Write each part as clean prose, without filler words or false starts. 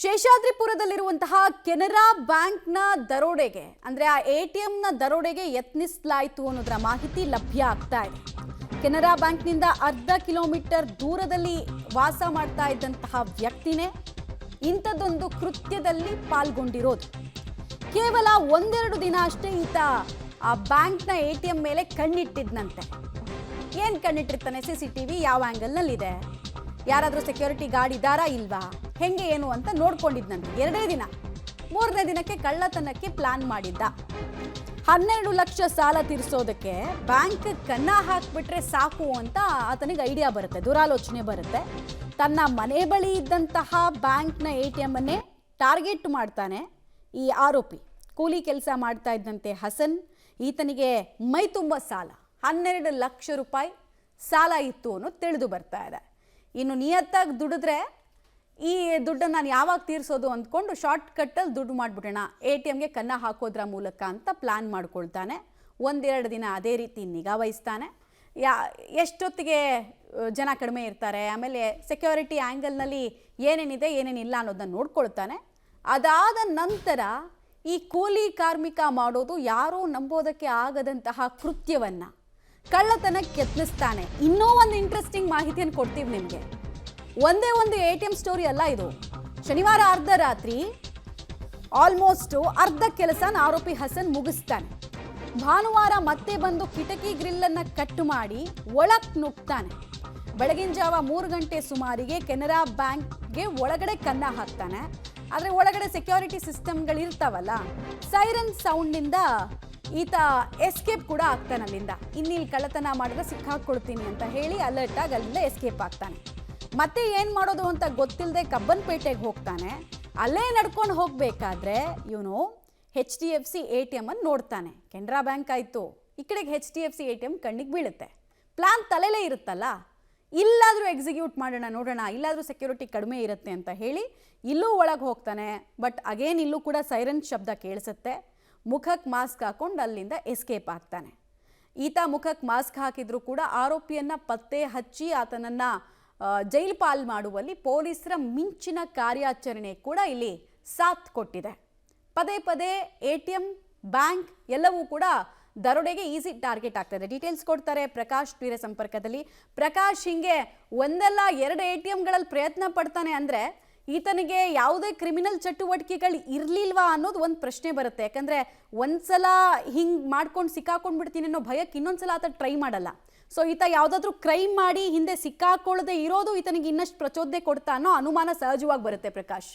ಶೇಷಾದ್ರಿಪುರದಲ್ಲಿರುವಂತಹ ಕೆನರಾ ಬ್ಯಾಂಕ್ನ ದರೋಡೆಗೆ ಅಂದ್ರೆ ಆ ಎಟಿಎಂನ ದರೋಡೆಗೆ ಯತ್ನಿಸಲಾಯಿತು ಅನ್ನೋದರ ಮಾಹಿತಿ ಲಭ್ಯ ಆಗ್ತಾ ಇದೆ. ಕೆನರಾ ಬ್ಯಾಂಕ್ನಿಂದ ಅರ್ಧ ಕಿಲೋಮೀಟರ್ ದೂರದಲ್ಲಿ ವಾಸ ಮಾಡ್ತಾ ಇದ್ದಂತಹ ವ್ಯಕ್ತಿನೇ ಇಂಥದ್ದೊಂದು ಕೃತ್ಯದಲ್ಲಿ ಪಾಲ್ಗೊಂಡಿರೋದು. ಕೇವಲ ಒಂದೆರಡು ದಿನ ಅಷ್ಟೇ ಈತ ಆ ಬ್ಯಾಂಕ್ನ ಎಟಿಎಂ ಮೇಲೆ ಕಣ್ಣಿಟ್ಟಿದ್ನಂತೆ. ಏನ್ ಕಣ್ಣಿಟ್ಟಿರ್ತಾನೆ? CCTV ಯಾವ ಆಂಗಲ್ನಲ್ಲಿದೆ, ಯಾರಾದರೂ ಸೆಕ್ಯೂರಿಟಿ ಗಾರ್ಡ್ ಇದ್ದಾರಾ ಇಲ್ವಾ, ಹೆಂಗೆ ಏನು ಅಂತ ನೋಡ್ಕೊಂಡಿದ್ನಂತೆ. ಎರಡೇ ದಿನ. ಮೂರನೇ ದಿನಕ್ಕೆ ಕಳ್ಳತನಕ್ಕೆ ಪ್ಲಾನ್ ಮಾಡಿದ್ದ. 12 ಲಕ್ಷ ಸಾಲ ತೀರಿಸೋದಕ್ಕೆ ಬ್ಯಾಂಕ್ ಕನ್ನ ಹಾಕ್ಬಿಟ್ರೆ ಸಾಕು ಅಂತ ಆತನಿಗೆ ಐಡಿಯಾ ಬರುತ್ತೆ, ದುರಾಲೋಚನೆ ಬರುತ್ತೆ. ತನ್ನ ಮನೆ ಬಳಿ ಇದ್ದಂತಹ ಬ್ಯಾಂಕ್ನ ATM ಅನ್ನೇ ಟಾರ್ಗೆಟ್ ಮಾಡ್ತಾನೆ ಈ ಆರೋಪಿ. ಕೂಲಿ ಕೆಲಸ ಮಾಡ್ತಾ ಇದ್ದಂತೆ ಹಸನ್. ಈತನಿಗೆ ಮೈ ತುಂಬ ಸಾಲ, 12 ಲಕ್ಷ ರೂಪಾಯಿ ಸಾಲ ಇತ್ತು ಅನ್ನೋದು ತಿಳಿದು ಬರ್ತಾ ಇದೆ. ಇನ್ನು ನಿಯತ್ತಾಗಿ ದುಡಿದ್ರೆ ಈ ದುಡ್ಡನ್ನು ನಾನು ಯಾವಾಗ ತೀರಿಸೋದು ಅಂದ್ಕೊಂಡು ಶಾರ್ಟ್ ಕಟ್ಟಲ್ಲಿ ದುಡ್ಡು ಮಾಡಿಬಿಡೋಣ, ATMಗೆ ಕನ್ನ ಹಾಕೋದ್ರ ಮೂಲಕ ಅಂತ ಪ್ಲ್ಯಾನ್ ಮಾಡ್ಕೊಳ್ತಾನೆ. ಒಂದೆರಡು ದಿನ ಅದೇ ರೀತಿ ನಿಗಾ ವಹಿಸ್ತಾನೆ. ಎಷ್ಟೊತ್ತಿಗೆ ಜನ ಕಡಿಮೆ ಇರ್ತಾರೆ, ಆಮೇಲೆ ಸೆಕ್ಯೂರಿಟಿ ಆ್ಯಂಗಲ್ನಲ್ಲಿ ಏನೇನಿದೆ ಏನೇನಿಲ್ಲ ಅನ್ನೋದನ್ನ ನೋಡ್ಕೊಳ್ತಾನೆ. ಅದಾದ ನಂತರ ಈ ಕೂಲಿ ಕಾರ್ಮಿಕ ಮಾಡೋದು ಯಾರೂ ನಂಬೋದಕ್ಕೆ ಆಗದಂತಹ ಕೃತ್ಯವನ್ನು ಕಳ್ಳತನಕ್ಕೆ ಯತ್ನಿಸ್ತಾನೆ. ಇನ್ನೂ ಒಂದು ಇಂಟ್ರೆಸ್ಟಿಂಗ್ ಮಾಹಿತಿಯನ್ನು ಕೊಡ್ತೀವಿ ನಿಮಗೆ. ಒಂದೇ ಒಂದು ATM ಸ್ಟೋರಿ ಅಲ್ಲ ಇದು. ಶನಿವಾರ ಅರ್ಧ ರಾತ್ರಿ ಆಲ್ಮೋಸ್ಟ್ ಅರ್ಧ ಕೆಲಸನ ಆರೋಪಿ ಹಸನ್ ಮುಗಿಸ್ತಾನೆ. ಭಾನುವಾರ ಮತ್ತೆ ಬಂದು ಕಿಟಕಿ ಗ್ರಿಲ್ಲನ್ನು ಕಟ್ ಮಾಡಿ ಒಳಕ್ಕೆ ನುಗ್ತಾನೆ. ಬೆಳಗಿನ ಜಾವ 3 ಗಂಟೆ ಸುಮಾರಿಗೆ ಕೆನರಾ ಬ್ಯಾಂಕ್ಗೆ ಒಳಗಡೆ ಕನ್ನ ಹಾಕ್ತಾನೆ. ಆದರೆ ಒಳಗಡೆ ಸೆಕ್ಯೂರಿಟಿ ಸಿಸ್ಟಮ್ಗಳಿರ್ತಾವಲ್ಲ, ಸೈರನ್ ಸೌಂಡ್ನಿಂದ ಈತ ಎಸ್ಕೇಪ್ ಕೂಡ ಆಗ್ತಾನೆ ಅಲ್ಲಿಂದ. ಇನ್ನಿಲ್ಲಿ ಕಳ್ಳತನ ಮಾಡಿದ್ರೆ ಸಿಕ್ಕಾಕೊಳ್ತೀನಿ ಅಂತ ಹೇಳಿ ಅಲರ್ಟ್ ಆಗಿ ಅಲ್ಲಿಂದ ಎಸ್ಕೇಪ್ ಆಗ್ತಾನೆ. ಮತ್ತೆ ಏನು ಮಾಡೋದು ಅಂತ ಗೊತ್ತಿಲ್ಲದೆ ಕಬ್ಬನ್ಪೇಟೆಗೆ ಹೋಗ್ತಾನೆ. ಅಲ್ಲೇ ನಡ್ಕೊಂಡು ಹೋಗಬೇಕಾದ್ರೆ ಇವನು HDFC ATM ಅನ್ನು ನೋಡ್ತಾನೆ. ಕೆನರಾ ಬ್ಯಾಂಕ್ ಆಯಿತು, ಈ ಕಡೆಗೆ HDFC ATM ಕಣ್ಣಿಗೆ ಬೀಳುತ್ತೆ. ಪ್ಲಾನ್ ತಲೆಲೇ ಇರುತ್ತಲ್ಲ, ಇಲ್ಲಾದರೂ ಎಕ್ಸಿಕ್ಯೂಟ್ ಮಾಡೋಣ, ನೋಡೋಣ, ಇಲ್ಲಾದರೂ ಸೆಕ್ಯೂರಿಟಿ ಕಡಿಮೆ ಇರುತ್ತೆ ಅಂತ ಹೇಳಿ ಇಲ್ಲೂ ಒಳಗೆ ಹೋಗ್ತಾನೆ. ಬಟ್ ಅಗೇನ್ ಇಲ್ಲೂ ಕೂಡ ಸೈರನ್ ಶಬ್ದ ಕೇಳಿಸುತ್ತೆ. ಮುಖಕ್ಕೆ ಮಾಸ್ಕ್ ಹಾಕೊಂಡು ಅಲ್ಲಿಂದ ಎಸ್ಕೇಪ್ ಆಗ್ತಾನೆ. ಈತ ಮುಖಕ್ಕೆ ಮಾಸ್ಕ್ ಹಾಕಿದ್ರು ಕೂಡ ಆರೋಪಿಯನ್ನು ಪತ್ತೆ ಹಚ್ಚಿ ಆತನನ್ನು ಜೈಲು ಪಾಲ್ ಮಾಡುವಲ್ಲಿ ಪೊಲೀಸರ ಮಿಂಚಿನ ಕಾರ್ಯಾಚರಣೆ ಕೂಡ ಇಲ್ಲಿ ಸಾಥ್ ಕೊಟ್ಟಿದೆ. ಪದೇ ಪದೇ ATM, ಬ್ಯಾಂಕ್ ಎಲ್ಲವೂ ಕೂಡ ದರೋಡೆಗೆ ಈಸಿ ಟಾರ್ಗೆಟ್ ಆಗ್ತದೆ. ಡೀಟೇಲ್ಸ್ ಕೊಡ್ತಾರೆ ಪ್ರಕಾಶ್ ಬೇರೆ ಸಂಪರ್ಕದಲ್ಲಿ. ಪ್ರಕಾಶ್, ಹಿಂಗೆ ಒಂದಲ್ಲ ಎರಡು ATMಗಳಲ್ಲಿ ಪ್ರಯತ್ನ ಪಡ್ತಾನೆ ಅಂದರೆ ಈತನಿಗೆ ಯಾವುದೇ ಕ್ರಿಮಿನಲ್ ಚಟುವಟಿಕೆಗಳು ಇರಲಿಲ್ವಾ ಅನ್ನೋದು ಒಂದು ಪ್ರಶ್ನೆ ಬರುತ್ತೆ. ಯಾಕಂದರೆ ಒಂದ್ಸಲ ಹಿಂಗೆ ಮಾಡ್ಕೊಂಡು ಸಿಕ್ಕಾಕೊಂಡ್ಬಿಡ್ತೀನಿ ಅನ್ನೋ ಭಯಕ್ಕೆ ಇನ್ನೊಂದ್ಸಲ ಆತ ಟ್ರೈ ಮಾಡಲ್ಲ. ಸೊ ಈತ ಯಾವುದಾದ್ರೂ ಕ್ರೈಮ್ ಮಾಡಿ ಹಿಂದೆ ಸಿಕ್ಕಾಕೊಳ್ಳದೆ ಇರೋದು ಈತನಿಗೆ ಇನ್ನಷ್ಟು ಪ್ರಚೋದನೆ ಕೊಡ್ತಾ ಅನ್ನೋ ಅನುಮಾನ ಸಹಜವಾಗಿ ಬರುತ್ತೆ. ಪ್ರಕಾಶ್,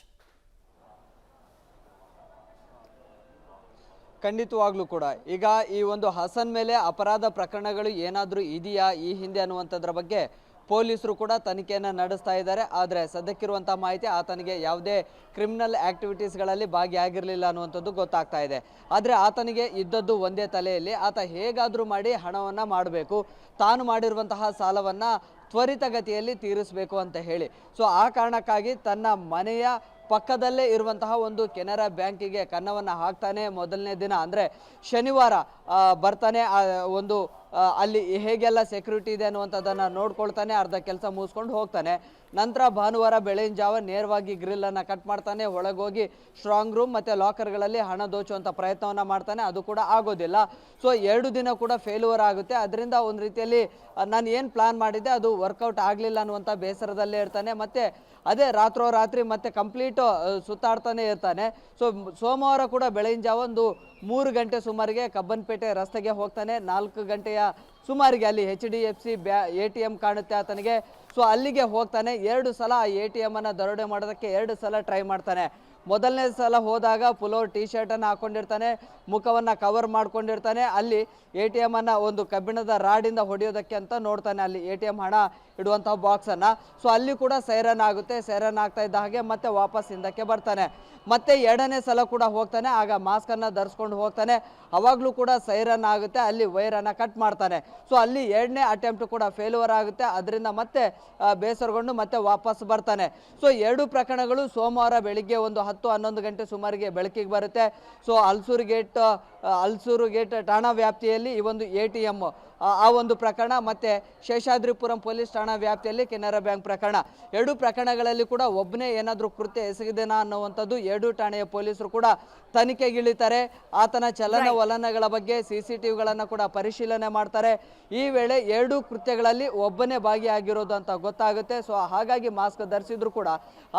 ಖಂಡಿತವಾಗ್ಲೂ ಕೂಡ ಈಗ ಈ ಒಂದು ಹಸನ್ ಮೇಲೆ ಅಪರಾಧ ಪ್ರಕರಣಗಳು ಏನಾದರೂ ಇದೆಯಾ ಈ ಹಿಂದೆ ಅನ್ನುವಂಥದ್ರ ಬಗ್ಗೆ ಪೊಲೀಸರು ಕೂಡ ತನಿಖೆಯನ್ನು ನಡೆಸ್ತಾ ಇದ್ದಾರೆ. ಆದರೆ ಸದ್ಯಕ್ಕಿರುವಂಥ ಮಾಹಿತಿ ಆತನಿಗೆ ಯಾವುದೇ ಕ್ರಿಮಿನಲ್ ಆ್ಯಕ್ಟಿವಿಟೀಸ್ಗಳಲ್ಲಿ ಭಾಗಿಯಾಗಿರಲಿಲ್ಲ ಅನ್ನುವಂಥದ್ದು ಗೊತ್ತಾಗ್ತಾ ಇದೆ. ಆದರೆ ಆತನಿಗೆ ಇದ್ದದ್ದು ಒಂದೇ ತಲೆಯಲ್ಲಿ, ಆತ ಹೇಗಾದರೂ ಮಾಡಿ ಹಣವನ್ನು ಮಾಡಬೇಕು, ತಾನು ಮಾಡಿರುವಂತಹ ಸಾಲವನ್ನು ತ್ವರಿತಗತಿಯಲ್ಲಿ ತೀರಿಸಬೇಕು ಅಂತ ಹೇಳಿ. ಸೊ ಆ ಕಾರಣಕ್ಕಾಗಿ ತನ್ನ ಮನೆಯ ಪಕ್ಕದಲ್ಲೇ ಇರುವಂತಹ ಒಂದು ಕೆನರಾ ಬ್ಯಾಂಕಿಗೆ ಕನ್ನವನ್ನು ಹಾಕ್ತಾನೆ. ಮೊದಲನೇ ದಿನ ಅಂದರೆ ಶನಿವಾರ ಬರ್ತಾನೆ. ಒಂದು ಅಲ್ಲಿ ಹೇಗೆಲ್ಲ ಸೆಕ್ಯೂರಿಟಿ ಇದೆ ಅನ್ನುವಂಥದ್ದನ್ನು ನೋಡ್ಕೊಳ್ತಾನೆ, ಅರ್ಧ ಕೆಲಸ ಮುಗಿಸ್ಕೊಂಡು ಹೋಗ್ತಾನೆ. ನಂತರ ಭಾನುವಾರ ಬೆಳಗಿನ ಜಾವ ನೇರವಾಗಿ ಗ್ರಿಲ್ಲನ್ನು ಕಟ್ ಮಾಡ್ತಾನೆ. ಒಳಗೋಗಿ ಸ್ಟ್ರಾಂಗ್ ರೂಮ್ ಮತ್ತು ಲಾಕರ್ಗಳಲ್ಲಿ ಹಣ ದೋಚುವಂಥ ಪ್ರಯತ್ನವನ್ನು ಮಾಡ್ತಾನೆ. ಅದು ಕೂಡ ಆಗೋದಿಲ್ಲ. ಸೊ 2 ದಿನ ಕೂಡ ಫೇಲ್ಯೂರ್ ಆಗುತ್ತೆ. ಅದರಿಂದ ಒಂದು ರೀತಿಯಲ್ಲಿ ನಾನು ಏನು ಪ್ಲಾನ್ ಮಾಡಿದ್ದೆ ಅದು ವರ್ಕೌಟ್ ಆಗಲಿಲ್ಲ ಅನ್ನುವಂಥ ಬೇಸರದಲ್ಲೇ ಇರ್ತಾನೆ. ಮತ್ತು ಅದೇ ರಾತ್ರೋರಾತ್ರಿ ಮತ್ತೆ ಕಂಪ್ಲೀಟು ಸುತ್ತಾಡ್ತಾನೆ ಇರ್ತಾನೆ. ಸೊ ಸೋಮವಾರ ಕೂಡ ಬೆಳಗಿನ ಜಾವ ಒಂದು 3 ಗಂಟೆ ಸುಮಾರಿಗೆ ಕಬ್ಬನ್ಪೇಟೆ ರಸ್ತೆಗೆ ಹೋಗ್ತಾನೆ. 4 ಗಂಟೆಯ ಸುಮಾರಿಗೆ ಅಲ್ಲಿ HDFC ATM ಕಾಣುತ್ತೆ ಆತನಿಗೆ. ಸೊ ಅಲ್ಲಿಗೆ ಹೋಗ್ತಾನೆ. 2 ಸಲ ಆ ATM ಅನ್ನು ದರೋಡೆ ಮಾಡೋದಕ್ಕೆ 2 ಸಲ ಟ್ರೈ ಮಾಡ್ತಾನೆ. ಮೊದಲನೇ ಸಲ ಹೋದಾಗ ಪುಲೋರ್ ಟೀ ಶರ್ಟನ್ನು ಹಾಕ್ಕೊಂಡಿರ್ತಾನೆ, ಮುಖವನ್ನು ಕವರ್ ಮಾಡ್ಕೊಂಡಿರ್ತಾನೆ. ಅಲ್ಲಿ ATM ಅನ್ನು ಒಂದು ಕಬ್ಬಿಣದ ರಾಡಿಂದ ಹೊಡೆಯೋದಕ್ಕೆ ಅಂತ ನೋಡ್ತಾನೆ, ಅಲ್ಲಿ ATM ಹಣ ಇಡುವಂಥ ಬಾಕ್ಸನ್ನು. ಸೊ ಅಲ್ಲಿ ಕೂಡ ಸೈರನ್ ಆಗುತ್ತೆ. ಸೈರನ್ ಆಗ್ತಾ ಇದ್ದ ಹಾಗೆ ಮತ್ತೆ ವಾಪಸ್ ಹಿಂದಕ್ಕೆ ಬರ್ತಾನೆ. ಮತ್ತೆ 2ನೇ ಸಲ ಕೂಡ ಹೋಗ್ತಾನೆ. ಆಗ ಮಾಸ್ಕನ್ನು ಧರಿಸ್ಕೊಂಡು ಹೋಗ್ತಾನೆ. ಅವಾಗಲೂ ಕೂಡ ಸೈರನ್ ಆಗುತ್ತೆ. ಅಲ್ಲಿ ವೈರನ್ನು ಕಟ್ ಮಾಡ್ತಾನೆ. ಸೊ ಅಲ್ಲಿ 2ನೇ ಅಟೆಂಪ್ಟ್ ಕೂಡ ಫೇಲ್ಯೂರ್ ಆಗುತ್ತೆ. ಅದರಿಂದ ಮತ್ತೆ ಬೇಸರಗೊಂಡು ಮತ್ತೆ ವಾಪಸ್ ಬರ್ತಾನೆ. ಸೊ 2 ಪ್ರಕರಣಗಳು ಸೋಮವಾರ ಬೆಳಿಗ್ಗೆ ಒಂದು 10-11 ಗಂಟೆ ಸುಮಾರಿಗೆ ಬೆಳಕಿಗೆ ಬರುತ್ತೆ. So Halsuru gate Halsuru gate ಠಾಣಾ ವ್ಯಾಪ್ತಿಯಲ್ಲಿ ಈ ಒಂದು ATM ಆ ಒಂದು ಪ್ರಕರಣ, ಮತ್ತೆ ಶೇಷಾದ್ರಿಪುರಂ ಪೊಲೀಸ್ ಠಾಣಾ ವ್ಯಾಪ್ತಿಯಲ್ಲಿ ಕೆನರಾ ಬ್ಯಾಂಕ್ ಪ್ರಕರಣ, ಎರಡೂ ಪ್ರಕರಣಗಳಲ್ಲಿ ಕೂಡ ಒಬ್ಬನೇ ಏನಾದರೂ ಕೃತ್ಯ ಎಸಗಿದೆನಾ ಅನ್ನುವಂಥದ್ದು ಎರಡೂ ಠಾಣೆಯ ಪೊಲೀಸರು ಕೂಡ ತನಿಖೆಗಿಳಿತಾರೆ. ಆತನ ಚಲನವಲನಗಳ ಬಗ್ಗೆ CCTVಗಳನ್ನು ಕೂಡ ಪರಿಶೀಲನೆ ಮಾಡ್ತಾರೆ. ಈ ವೇಳೆ ಎರಡೂ ಕೃತ್ಯಗಳಲ್ಲಿ ಒಬ್ಬನೇ ಭಾಗಿಯಾಗಿರೋದು ಅಂತ ಗೊತ್ತಾಗುತ್ತೆ. ಸೊ ಹಾಗಾಗಿ ಮಾಸ್ಕ್ ಧರಿಸಿದ್ರು ಕೂಡ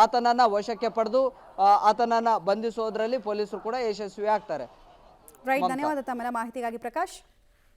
ಆತನನ್ನ ವಶಕ್ಕೆ ಪಡೆದು ಆತನನ್ನ ಬಂಧಿಸೋದ್ರಲ್ಲಿ ಪೊಲೀಸರು ಕೂಡ ಯಶಸ್ವಿ ಆಗ್ತಾರೆ. ರೈಟ್, ಧನ್ಯವಾದ ತಮ್ಮೆಲ್ಲ ಮಾಹಿತಿಗಾಗಿ ಪ್ರಕಾಶ್.